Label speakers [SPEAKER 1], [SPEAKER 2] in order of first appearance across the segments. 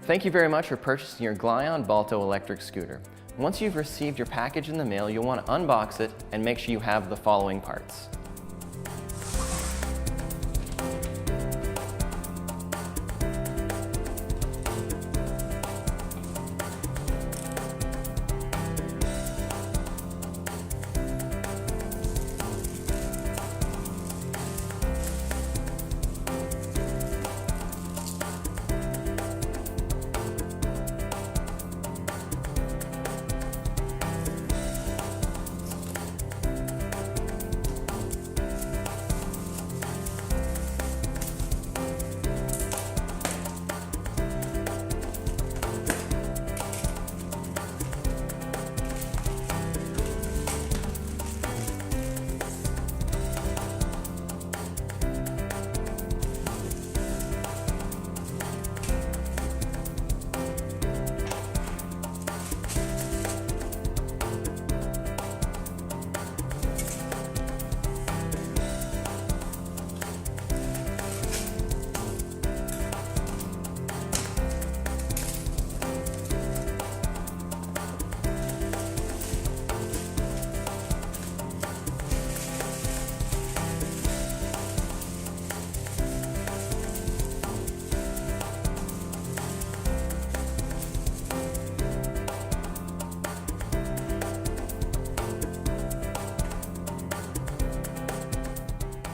[SPEAKER 1] Thank you very much for purchasing your Glyon Balto electric scooter. Once you've received your package in the mail, you'll want to unbox it and make sure you have the following parts.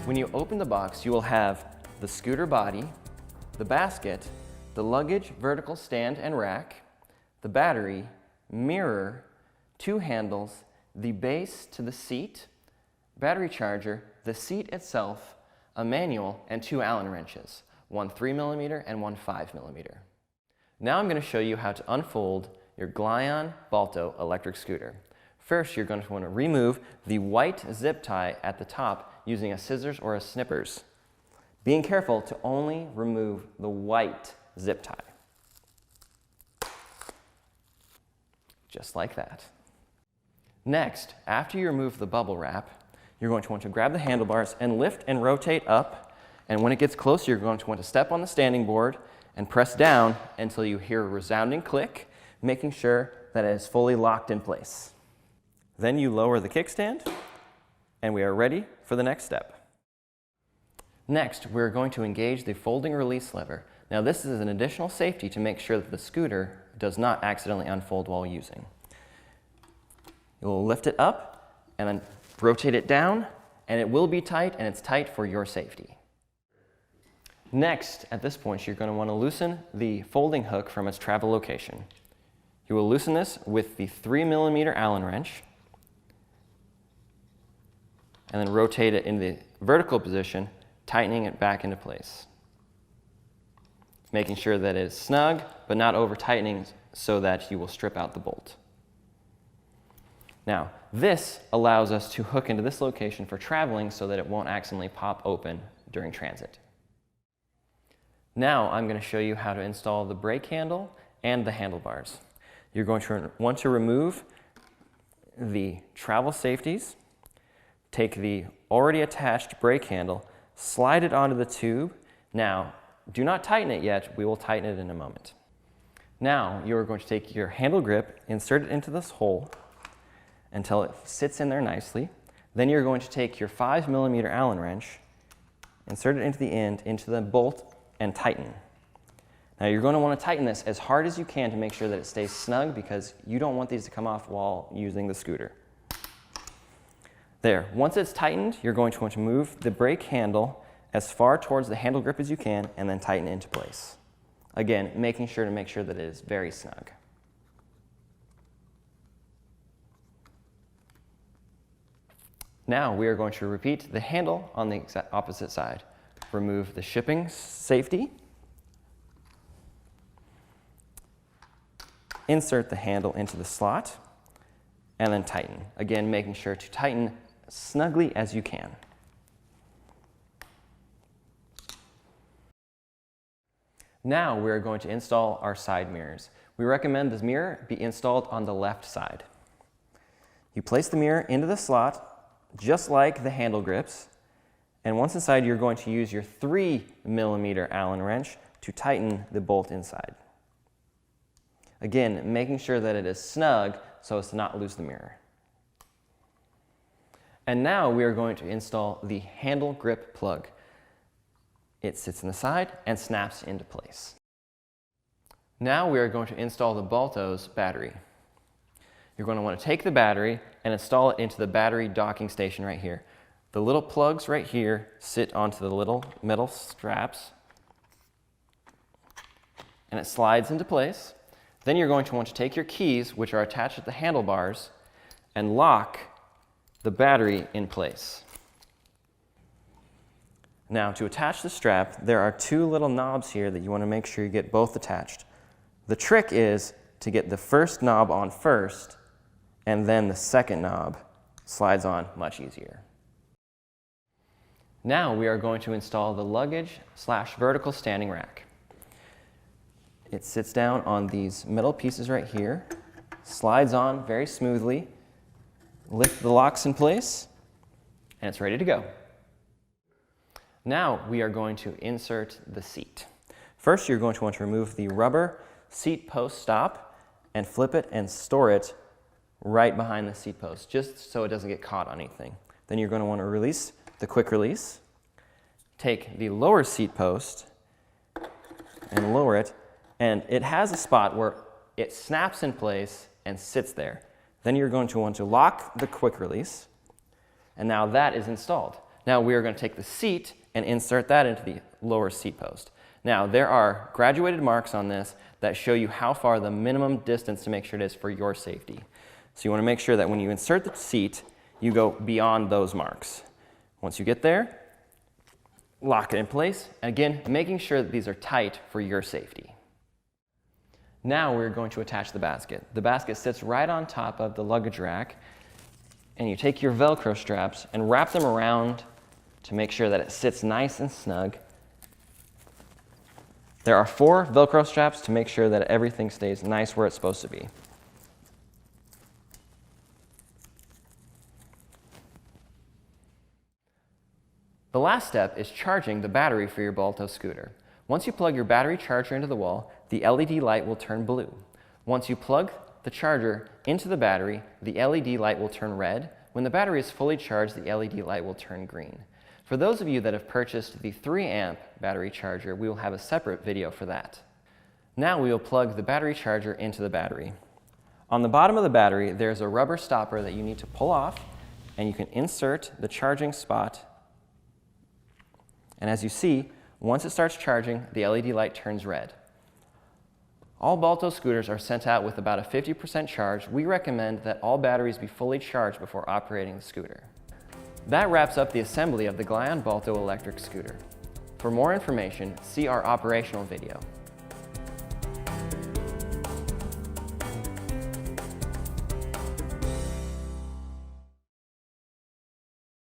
[SPEAKER 1] When you open the box, you will have the scooter body, the basket, the luggage vertical stand and rack, the battery, mirror, 2 handles, the base to the seat, battery charger, the seat itself, a manual, and 2 Allen wrenches, one 3mm and one 5mm. Now I'm going to show you how to unfold your Glyon Balto electric scooter. First, you're going to want to remove the white zip tie at the top using a scissors or a snippers. Being careful to only remove the white zip tie. Just like that. Next, after you remove the bubble wrap, you're going to want to grab the handlebars and lift and rotate up, and when it gets closer, you're going to want to step on the standing board and press down until you hear a resounding click, making sure that it is fully locked in place. Then you lower the kickstand, and we are ready for the next step. Next, we're going to engage the folding release lever. Now this is an additional safety to make sure that the scooter does not accidentally unfold while using. You'll lift it up and then rotate it down, and it will be tight, and it's tight for your safety. Next, at this point, you're going to want to loosen the folding hook from its travel location. You will loosen this with the 3mm Allen wrench, and then rotate it in the vertical position, tightening it back into place. Making sure that it is snug, but not over tightening so that you will strip out the bolt. Now, this allows us to hook into this location for traveling so that it won't accidentally pop open during transit. Now I'm going to show you how to install the brake handle and the handlebars. You're going to want to remove the travel safeties, take the already attached brake handle, slide it onto the tube. Now, do not tighten it yet. We will tighten it in a moment. Now, you are going to take your handle grip, insert it into this hole until it sits in there nicely. Then you're going to take your 5mm Allen wrench, insert it into the end, into the bolt, and tighten. Now, you're going to want to tighten this as hard as you can to make sure that it stays snug, because you don't want these to come off while using the scooter. There. Once it's tightened, you're going to want to move the brake handle as far towards the handle grip as you can, and then tighten it into place. Again, making sure that it is very snug. Now we are going to repeat the handle on the opposite side. Remove the shipping safety. Insert the handle into the slot, and then tighten. Again, making sure to tighten snugly as you can. Now we're going to install our side mirrors. We recommend this mirror be installed on the left side. You place the mirror into the slot, just like the handle grips, and once inside, you're going to use your 3mm Allen wrench to tighten the bolt inside. Again, making sure that it is snug so as to not lose the mirror. And now we are going to install the handle grip plug. It sits on the side and snaps into place. Now we are going to install the Balto's battery. You're going to want to take the battery and install it into the battery docking station right here. The little plugs right here sit onto the little metal straps, and it slides into place. Then you're going to want to take your keys, which are attached to the handlebars, and lock the battery in place. Now, to attach the strap, there are two little knobs here that you want to make sure you get both attached. The trick is to get the first knob on first, and then the second knob slides on much easier. Now we are going to install the luggage/vertical standing rack. It sits down on these metal pieces right here, slides on very smoothly, lift the locks in place, and it's ready to go. Now we are going to insert the seat. First, you're going to want to remove the rubber seat post stop and flip it and store it right behind the seat post, just so it doesn't get caught on anything. Then you're going to want to release the quick release. Take the lower seat post and lower it, and it has a spot where it snaps in place and sits there. Then you're going to want to lock the quick release, and now that is installed. Now we are going to take the seat and insert that into the lower seat post. Now there are graduated marks on this that show you how far the minimum distance to make sure it is for your safety. So you want to make sure that when you insert the seat, you go beyond those marks. Once you get there, lock it in place. Again, making sure that these are tight for your safety. Now we're going to attach the basket. The basket sits right on top of the luggage rack, and you take your Velcro straps and wrap them around to make sure that it sits nice and snug. There are 4 Velcro straps to make sure that everything stays nice where it's supposed to be. The last step is charging the battery for your Balto scooter. Once you plug your battery charger into the wall, the LED light will turn blue. Once you plug the charger into the battery, the LED light will turn red. When the battery is fully charged, the LED light will turn green. For those of you that have purchased the 3-amp battery charger, we will have a separate video for that. Now we will plug the battery charger into the battery. On the bottom of the battery, there's a rubber stopper that you need to pull off, and you can insert the charging spot. And as you see, once it starts charging, the LED light turns red. All Balto scooters are sent out with about a 50% charge. We recommend that all batteries be fully charged before operating the scooter. That wraps up the assembly of the Balto electric scooter. For more information, see our operational video.